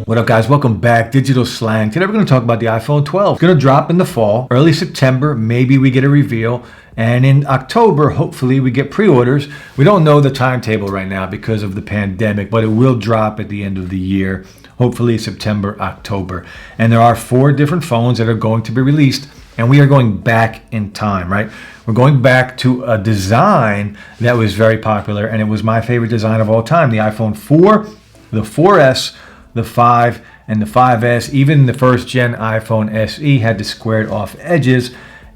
What up guys, welcome back, Digital Slang. Today we're going to talk about the iPhone 12. It's going to drop in the fall, early September, maybe we get a reveal, and in October, hopefully we get pre-orders. We don't know the timetable right now because of the pandemic, but it will drop at the end of the year, hopefully September, October. And there are 4 different phones that are going to be released, and we are going back in time, right? We're going back to a design that was very popular, and it was my favorite design of all time, the iPhone 4, the 4S, the 5 and the 5S, even the first gen iPhone SE had the squared off edges,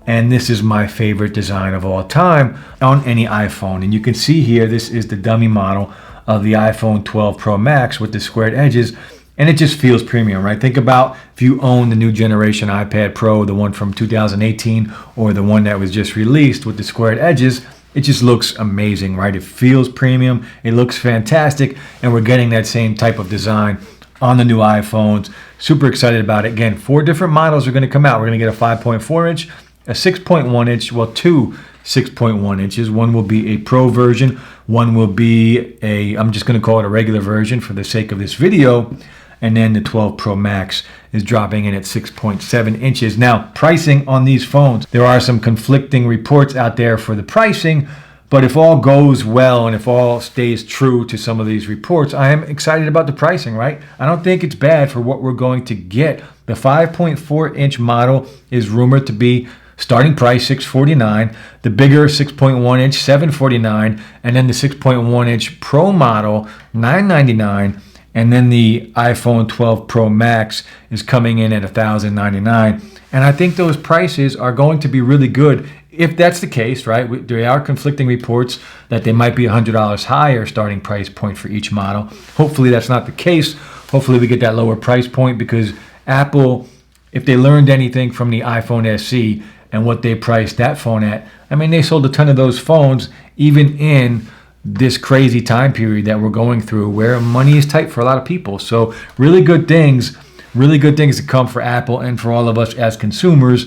and this is my favorite design of all time on any iPhone. And you can see here, this is the dummy model of the iPhone 12 Pro Max with the squared edges, and it just feels premium, right? Think about if you own the new generation iPad Pro, the one from 2018, or the one that was just released with the squared edges, it just looks amazing, right? It feels premium, it looks fantastic, and we're getting that same type of design on the new iPhones. Super excited about it. Again, 4 different models are going to come out. We're going to get a 5.4 inch, a 6.1 inch, well, 2 6.1 inches. One will be a Pro version. One will be I'm just going to call it a regular version for the sake of this video. And then the 12 Pro Max is dropping in at 6.7 inches. Now, pricing on these phones, there are some conflicting reports out there for the pricing. But if all goes well and if all stays true to some of these reports, I am excited about the pricing, right? I don't think it's bad for what we're going to get. The 5.4 inch model is rumored to be starting price $649, the bigger 6.1 inch $749, and then the 6.1 inch Pro model $999, and then the iPhone 12 Pro Max is coming in at $1,099. And I think those prices are going to be really good. If that's the case, right, there are conflicting reports that they might be $100 higher starting price point for each model. Hopefully that's not the case. Hopefully we get that lower price point, because Apple, if they learned anything from the iPhone SE and what they priced that phone at, I mean, they sold a ton of those phones even in this crazy time period that we're going through where money is tight for a lot of people. So really good things to come for Apple and for all of us as consumers,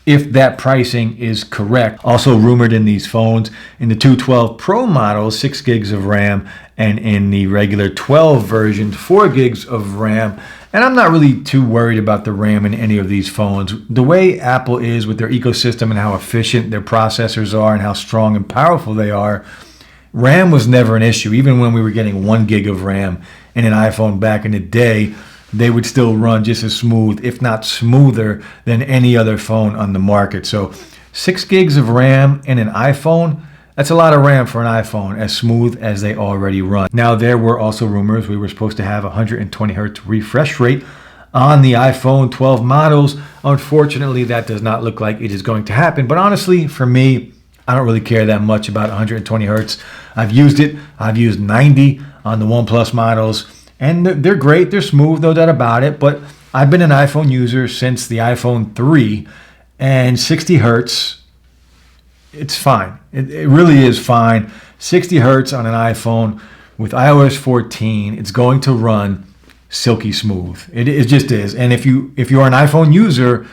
if that pricing is correct. Also rumored in these phones, in the 212 Pro models, 6 gigs of RAM, and in the regular 12 version, 4 gigs of RAM. And I'm not really too worried about the RAM in any of these phones. The way Apple is with their ecosystem and how efficient their processors are and how strong and powerful they are, RAM was never an issue. Even when we were getting 1 gig of RAM in an iPhone back in the day, they would still run just as smooth, if not smoother, than any other phone on the market. So 6 gigs of RAM in an iPhone, that's a lot of RAM for an iPhone, as smooth as they already run. Now, there were also rumors we were supposed to have 120 hertz refresh rate on the iPhone 12 models. Unfortunately, that does not look like it is going to happen. But honestly, for me, I don't really care that much about 120 hertz. I've used it. I've used 90 on the OnePlus models. And they're great, they're smooth, no doubt about it, but I've been an iPhone user since the iPhone 3, and 60 hertz, it's fine. It really is fine. 60 hertz on an iPhone with iOS 14, it's going to run silky smooth. It just is. And if you're an iPhone user,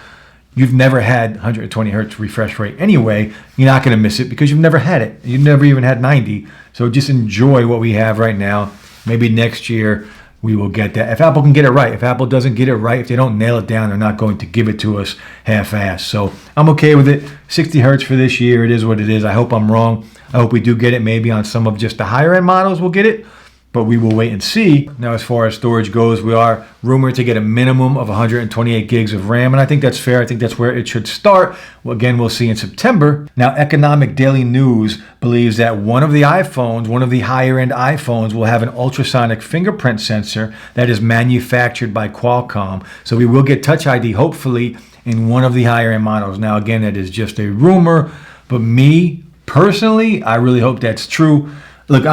you've never had 120 hertz refresh rate anyway, you're not going to miss it because you've never had it. You've never even had 90. So just enjoy what we have right now. Maybe next year we will get that. If Apple can get it right. If Apple doesn't get it right, if they don't nail it down, they're not going to give it to us half-assed. So I'm okay with it. 60 hertz for this year. It is what it is. I hope I'm wrong. I hope we do get it. Maybe on some of just the higher end models we'll get it, but we will wait and see. Now, as far as storage goes, we are rumored to get a minimum of 128 gigs of RAM, and I think that's fair. I think that's where it should start. Well, again, we'll see in September. Now, Economic Daily News believes that one of the higher end iPhones will have an ultrasonic fingerprint sensor that is manufactured by Qualcomm. So we will get Touch ID, hopefully, in one of the higher end models. Now, again, that is just a rumor, but me, personally, I really hope that's true. Look,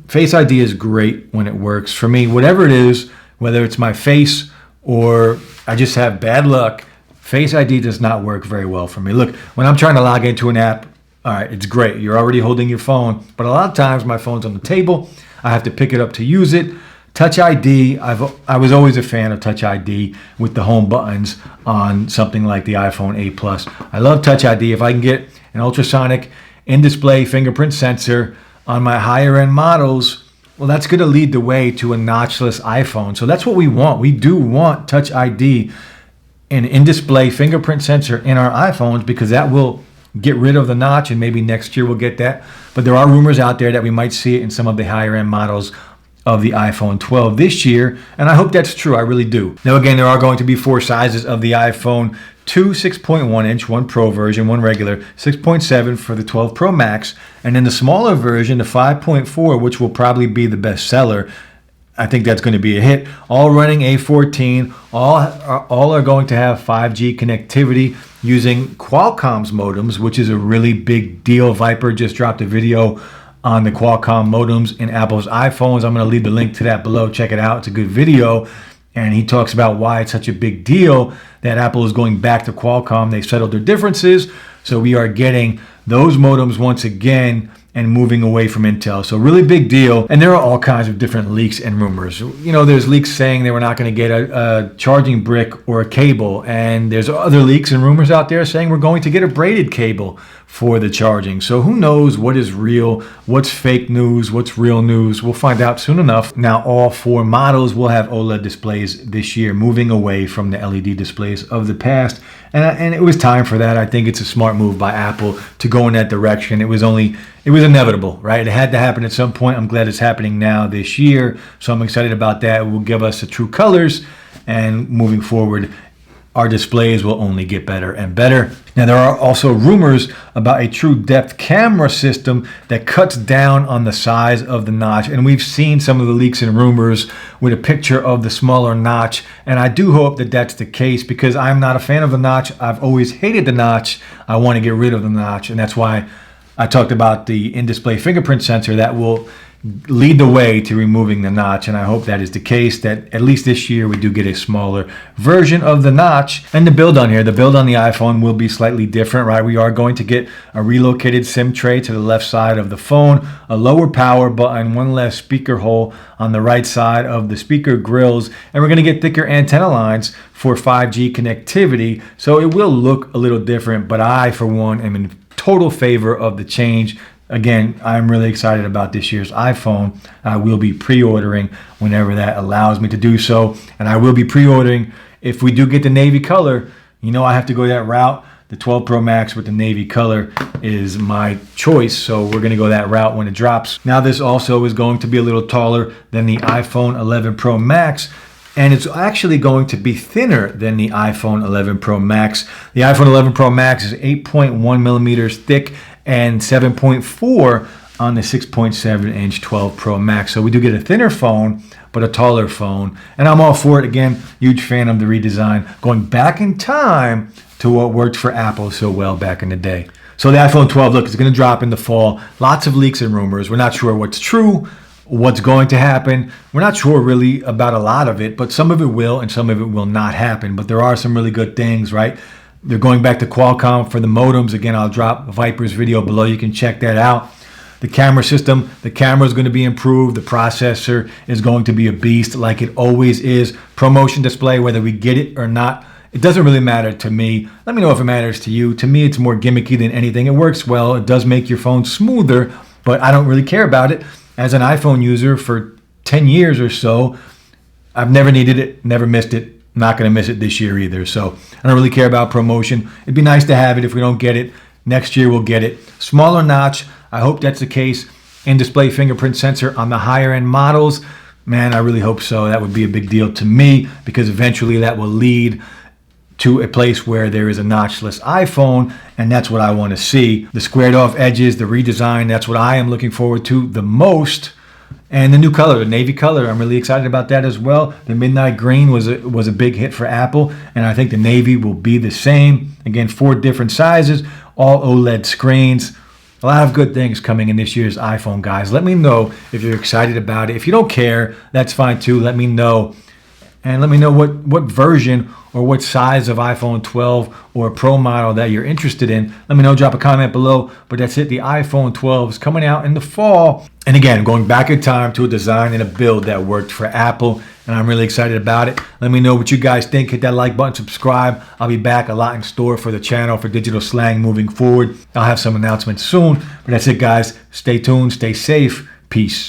Face ID is great when it works. For me, whatever it is, whether it's my face or I just have bad luck, Face ID does not work very well for me. Look, when I'm trying to log into an app, all right, it's great. You're already holding your phone. But a lot of times my phone's on the table. I have to pick it up to use it. Touch ID, I was always a fan of Touch ID with the home buttons on something like the iPhone 8 Plus. I love Touch ID. If I can get an ultrasonic in-display fingerprint sensor on my higher end models, well, that's going to lead the way to a notchless iPhone. So that's what we want. We do want Touch ID and in-display fingerprint sensor in our iPhones, because that will get rid of the notch, and maybe next year we'll get that. But there are rumors out there that we might see it in some of the higher end models of the iPhone 12 this year, and I hope that's true. I really do. Now again, there are going to be 4 sizes of the iPhone: 2 6.1 inch, 1 Pro version, 1 regular, 6.7 for the 12 Pro Max, and then the smaller version, the 5.4, which will probably be the best seller. I think that's going to be a hit. All running A14. All are going to have 5G connectivity using Qualcomm's modems, which is a really big deal. Vyper just dropped a video on the Qualcomm modems in Apple's iPhones. I'm going to leave the link to that below. Check it out. It's a good video. And he talks about why it's such a big deal that Apple is going back to Qualcomm. They settled their differences. So we are getting those modems once again and moving away from Intel. So really big deal. And there are all kinds of different leaks and rumors. You know, there's leaks saying they were not going to get a charging brick or a cable. And there's other leaks and rumors out there saying we're going to get a braided cable for the charging. So who knows what is real, what's fake news, what's real news. We'll find out soon enough. Now all 4 models will have OLED displays this year, moving away from the LED displays of the past. And it was time for that. I think it's a smart move by Apple to go in that direction. It was inevitable, right? It had to happen at some point. I'm glad it's happening now this year. So I'm excited about that. It will give us the true colors, and moving forward, our displays will only get better and better. Now, there are also rumors about a true depth camera system that cuts down on the size of the notch. And we've seen some of the leaks and rumors with a picture of the smaller notch. And I do hope that that's the case, because I'm not a fan of the notch. I've always hated the notch. I want to get rid of the notch. And that's why I talked about the in-display fingerprint sensor that will lead the way to removing the notch, and I hope that is the case, that at least this year we do get a smaller version of the notch. And the build on the iPhone will be slightly different, right? We are going to get a relocated SIM tray to the left side of the phone, a lower power button, 1 less speaker hole on the right side of the speaker grills, and we're going to get thicker antenna lines for 5G connectivity. So it will look a little different, but I, for one, am in total favor of the change. Again, I'm really excited about this year's iPhone. I will be pre-ordering whenever that allows me to do so. And I will be pre-ordering if we do get the navy color. You know, I have to go that route. The 12 Pro Max with the navy color is my choice. So we're going to go that route when it drops. Now, this also is going to be a little taller than the iPhone 11 Pro Max. And it's actually going to be thinner than the iPhone 11 Pro Max. The iPhone 11 Pro Max is 8.1 millimeters thick and 7.4 on the 6.7 inch 12 Pro Max. So we do get a thinner phone, but a taller phone. And I'm all for it. Again, huge fan of the redesign, going back in time to what worked for Apple so well back in the day. So the iPhone 12, look, it's going to drop in the fall. Lots of leaks and rumors. We're not sure what's true, what's going to happen. We're not sure really about a lot of it, but some of it will and some of it will not happen. But there are some really good things, right? They're going back to Qualcomm for the modems. Again, I'll drop Vyper's video below. You can check that out. The camera system, the camera is going to be improved. The processor is going to be a beast like it always is. ProMotion display, whether we get it or not, it doesn't really matter to me. Let me know if it matters to you. To me, it's more gimmicky than anything. It works well. It does make your phone smoother, but I don't really care about it. As an iPhone user for 10 years or so, I've never needed it, never missed it. Not going to miss it this year either. So I don't really care about ProMotion. It'd be nice to have it. If we don't get it, next year we'll get it. Smaller notch. I hope that's the case. In-display fingerprint sensor on the higher end models. Man, I really hope so. That would be a big deal to me, because eventually that will lead to a place where there is a notchless iPhone, and that's what I want to see. The squared off edges, the redesign, that's what I am looking forward to the most. And the new color, the navy color, I'm really excited about that as well. The midnight green was a big hit for Apple, and I think the navy will be the same. Again, 4 different sizes, all OLED screens. A lot of good things coming in this year's iPhone, guys. Let me know if you're excited about it. If you don't care, that's fine too. Let me know. And let me know what version or what size of iPhone 12 or Pro model that you're interested in. Let me know, drop a comment below. But that's it, the iPhone 12 is coming out in the fall. And again, going back in time to a design and a build that worked for Apple, and I'm really excited about it. Let me know what you guys think. Hit that like button, subscribe. I'll be back, a lot in store for the channel for Digital Slang moving forward. I'll have some announcements soon. But that's it, guys. Stay tuned, stay safe. Peace.